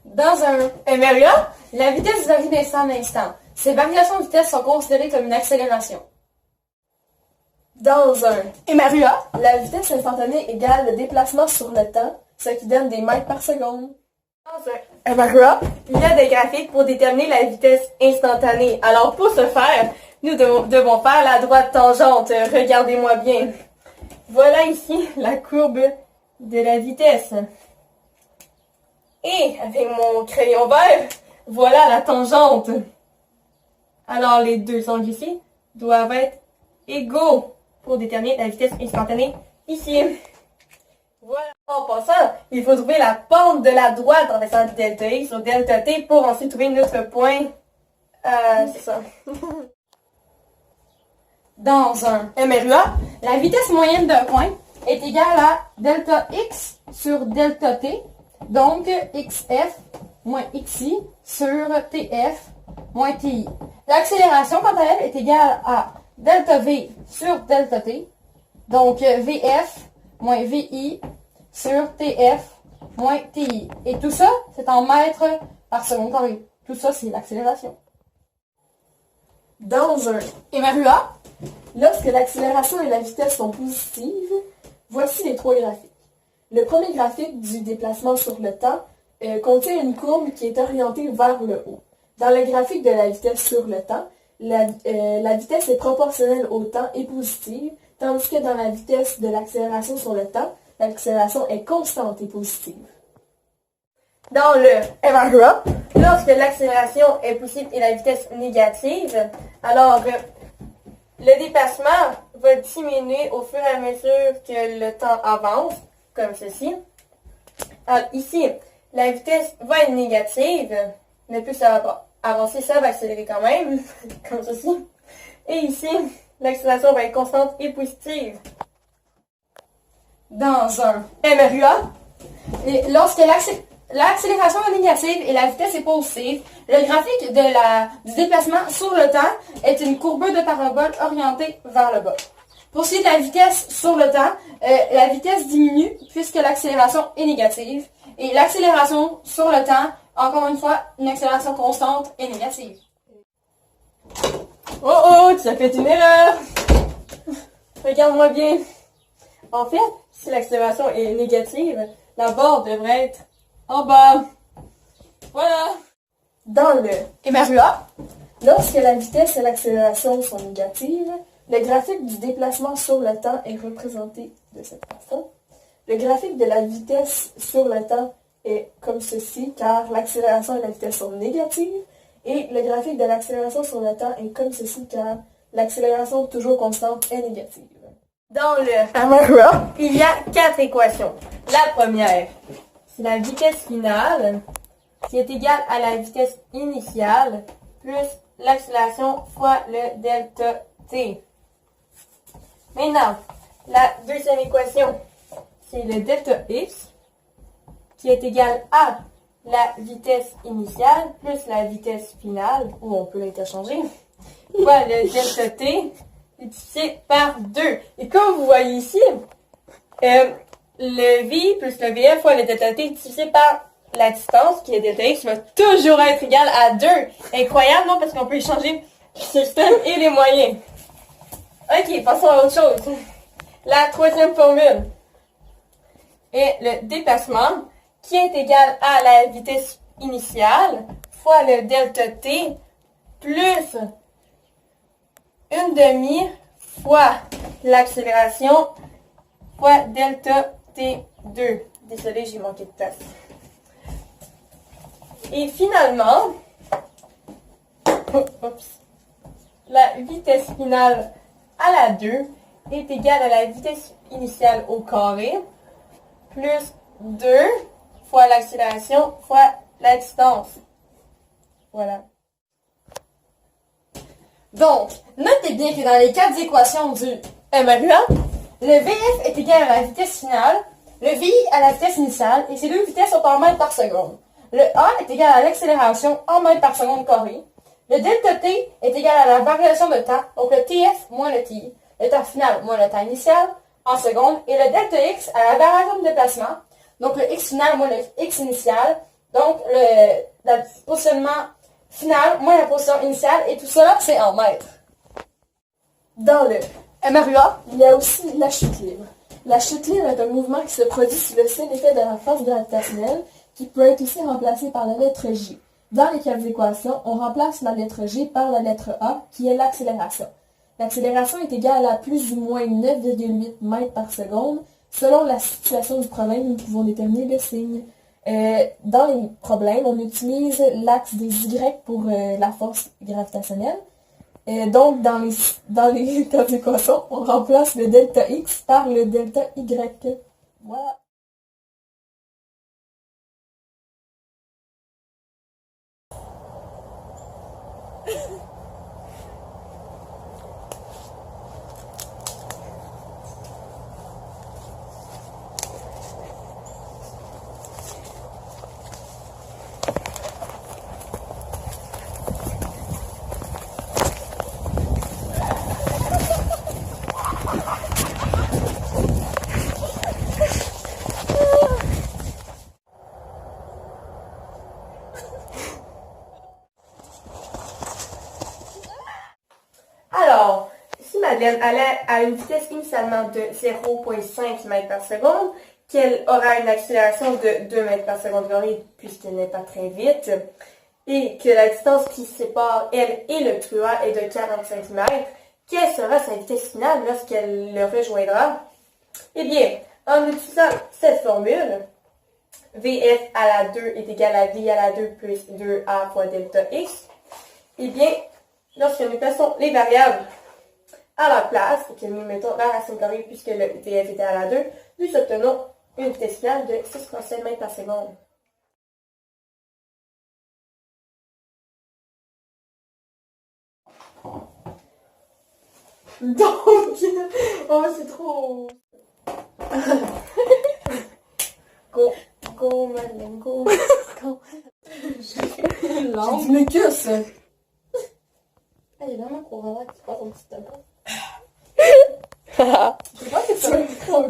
Dans un MRUA, la vitesse varie d'instant en instant. Ces variations de vitesse sont considérées comme une accélération. Dans un MRUA, la vitesse instantanée égale le déplacement sur le temps, ce qui donne des mètres par seconde. Dans un MRUA, il y a des graphiques pour déterminer la vitesse instantanée. Alors pour ce faire, nous devons faire la droite tangente. Regardez-moi bien. Voilà ici la courbe de la vitesse. Et avec mon crayon vert, voilà la tangente. Alors les deux angles ici doivent être égaux pour déterminer la vitesse instantanée ici. Voilà. En passant, il faut trouver la pente de la droite en faisant delta x sur delta t pour ensuite trouver notre point. C'est ça. Dans un MRUA, la vitesse moyenne d'un point est égale à delta x sur delta t, donc xf moins xi sur tf moins ti. L'accélération, quant à elle, est égale à delta v sur delta t, donc vf moins vi sur tf moins ti. Et tout ça, c'est en mètres par seconde carré. Tout ça, c'est l'accélération. Dans un MRUA, lorsque l'accélération et la vitesse sont positives, voici les trois graphiques. Le premier graphique du déplacement sur le temps contient une courbe qui est orientée vers le haut. Dans le graphique de la vitesse sur le temps, la vitesse est proportionnelle au temps et positive, tandis que dans la vitesse de l'accélération sur le temps, l'accélération est constante et positive. Dans le MRUA, lorsque l'accélération est positive et la vitesse négative, alors le déplacement va diminuer au fur et à mesure que le temps avance, comme ceci. Alors, ici, la vitesse va être négative, mais plus ça va avancer, ça va accélérer quand même, comme ceci. Et ici, l'accélération va être constante et positive. Dans un MRUA, lorsque l'accélération est négative et la vitesse est positive, le graphique du déplacement sur le temps est une courbe de parabole orientée vers le bas. Pour ce qui est de la vitesse sur le temps, la vitesse diminue puisque l'accélération est négative. Et l'accélération sur le temps, encore une fois, une accélération constante et négative. Oh, tu as fait une erreur! Regarde-moi bien. En fait, si l'accélération est négative, la barre devrait être en bas. Voilà. Dans le MRUA, lorsque la vitesse et l'accélération sont négatives, le graphique du déplacement sur le temps est représenté de cette façon. Le graphique de la vitesse sur le temps est comme ceci, car l'accélération et la vitesse sont négatives. Et le graphique de l'accélération sur le temps est comme ceci, car l'accélération toujours constante est négative. Dans le MRUA, il y a 4 équations. La première, c'est la vitesse finale qui est égale à la vitesse initiale plus l'accélération fois le delta t. Maintenant, la deuxième équation, c'est le delta x qui est égal à la vitesse initiale plus la vitesse finale, ou on peut l'interchanger, fois le delta t multiplié par 2. Et comme vous voyez ici, le v plus le vf fois le delta t multiplié par la distance, qui est delta x, va toujours être égal à 2. Incroyable, non? Parce qu'on peut changer le système et les moyens. Ok, passons à autre chose. La troisième formule est le déplacement qui est égal à la vitesse initiale fois le delta t plus une demi fois l'accélération fois delta t2. Désolé, j'ai manqué de place. Et finalement, la vitesse finale à la 2 est égale à la vitesse initiale au carré plus 2 fois l'accélération fois la distance. Voilà. Donc, notez bien que dans les 4 équations du MRUA, le VF est égal à la vitesse finale, le VI à la vitesse initiale, et ces deux vitesses sont en mètres par seconde. Le A est égal à l'accélération en mètres par seconde carré. Le delta T est égal à la variation de temps, donc le TF moins le TI, le temps final moins le temps initial, en secondes, et le delta X à la variation de déplacement, donc le X final moins le X initial, Donc, le positionnement final moins la position initiale, et tout ça, c'est en mètres. Dans le MRUA, il y a aussi la chute libre. La chute libre est un mouvement qui se produit sous le seul effet de la force gravitationnelle, qui peut être aussi remplacé par la lettre J. Dans les quatre équations, on remplace la lettre G par la lettre A, qui est l'accélération. L'accélération est égale à plus ou moins 9,8 mètres par seconde. Selon la situation du problème, nous pouvons déterminer le signe. Dans les problèmes, on utilise l'axe des Y pour la force gravitationnelle. Donc, dans les quatre équations, on remplace le delta X par le delta Y. Voilà. Alors, si Madeleine allait à une vitesse initialement de 0,5 mètres par seconde, qu'elle aura une accélération de 2 mètres par seconde puisqu'elle n'est pas très vite, et que la distance qui sépare elle et le truand est de 45 mètres, quelle sera sa vitesse finale lorsqu'elle le rejoindra? Eh bien, en utilisant cette formule, Vf à la 2 est égal à V à la 2 plus 2A fois delta X, eh bien, lorsque nous plaçons les variables à la place et que nous mettons la racine carrée puisque le VF était à la 2, nous obtenons une vitesse finale de 6,7 mètres par seconde. Donc, oh c'est trop... Go, go, Madeleine, go, go. J'ai dit mes cuisses. Ah, il y a vraiment qu'on va qui passe un petit temps. Je crois que ça va être trop.